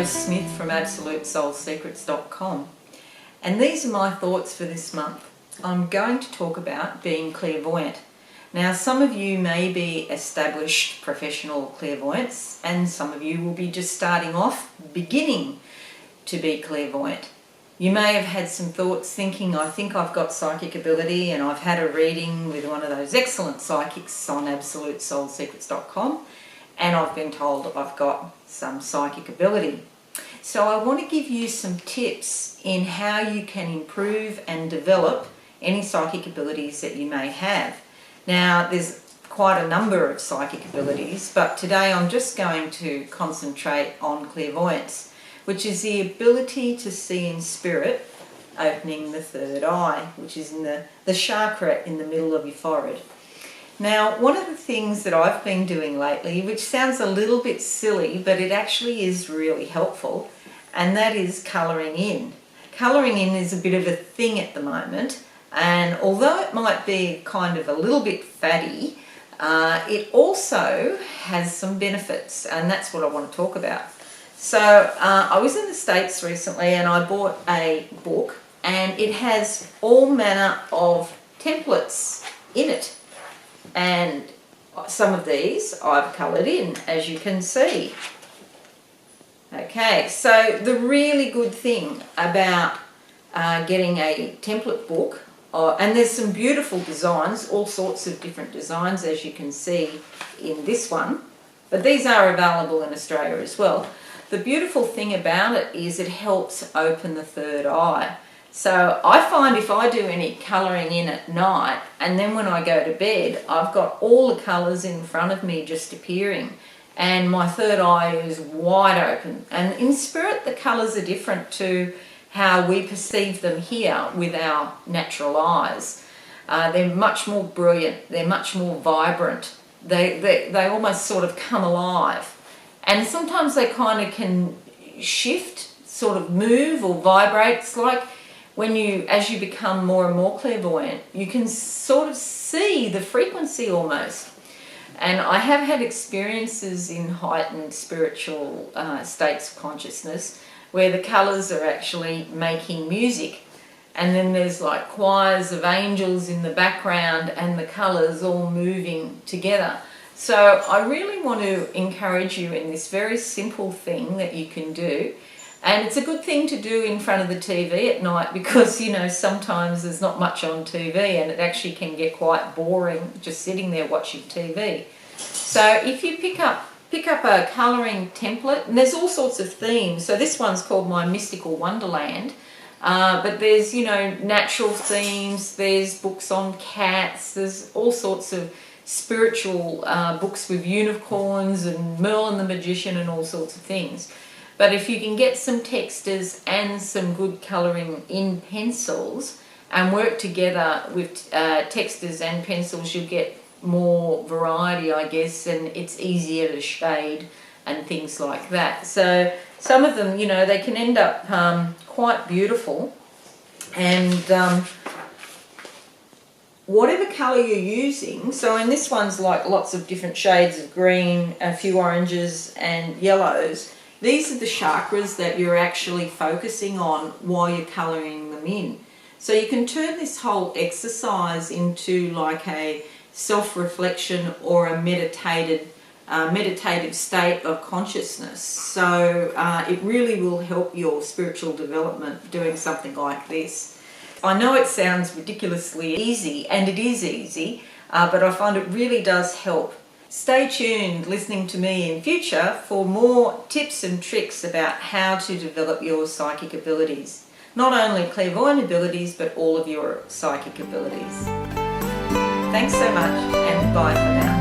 Rose Smith from AbsoluteSoulSecrets.com, and these are my thoughts for this month. I'm going to talk about being clairvoyant. Now, some of you may be established professional clairvoyants, and some of you will be just starting off, beginning to be clairvoyant. You may have had some thoughts thinking, I think I've got psychic ability, and I've had a reading with one of those excellent psychics on AbsoluteSoulSecrets.com, and I've been told I've got some psychic ability. So I want to give you some tips in how you can improve and develop any psychic abilities that you may have. Now, there's quite a number of psychic abilities, but today I'm just going to concentrate on clairvoyance, which is the ability to see in spirit, opening the third eye, which is in the chakra in the middle of your forehead. Now, one of the things that I've been doing lately, which sounds a little bit silly, but it actually is really helpful, and that is colouring in. Colouring in is a bit of a thing at the moment, and although it might be kind of a little bit faddy, it also has some benefits, and that's what I want to talk about. So I was in the States recently and I bought a book, and it has all manner of templates in it, and some of these I've coloured in, as you can see. Okay, so the really good thing about getting a template book, and there's some beautiful designs, all sorts of different designs, as you can see in this one, but these are available in Australia as well. The beautiful thing about it is it helps open the third eye. So I find if I do any colouring in at night, and then when I go to bed, I've got all the colours in front of me just appearing, and my third eye is wide open. And in spirit, the colours are different to how we perceive them here with our natural eyes. They're much more brilliant, they're much more vibrant, they almost sort of come alive. And sometimes they kind of can shift, sort of move or vibrate. It's like when as you become more and more clairvoyant, you can sort of see the frequency almost. And I have had experiences in heightened spiritual states of consciousness where the colours are actually making music, and then there's like choirs of angels in the background and the colours all moving together. So I really want to encourage you in this very simple thing that you can do, and it's a good thing to do in front of the TV at night, because you know sometimes there's not much on TV and it actually can get quite boring just sitting there watching TV. So if you pick up a colouring template, and there's all sorts of themes. So this one's called My Mystical Wonderland, but there's, you know, natural themes, there's books on cats, there's all sorts of spiritual books with unicorns and Merlin the Magician and all sorts of things. But if you can get some textures and some good colouring in pencils and work together with textures and pencils, you'll get more variety, I guess, and it's easier to shade and things like that. So some of them, you know, they can end up quite beautiful, and whatever colour you're using, so in this one's like lots of different shades of green, a few oranges and yellows. These are the chakras that you're actually focusing on while you're colouring them in. So you can turn this whole exercise into like a self-reflection or a meditative state of consciousness. So it really will help your spiritual development doing something like this. I know it sounds ridiculously easy, and it is easy, but I find it really does help. Stay tuned listening to me in future for more tips and tricks about how to develop your psychic abilities. Not only clairvoyant abilities, but all of your psychic abilities. Thanks so much, and bye for now.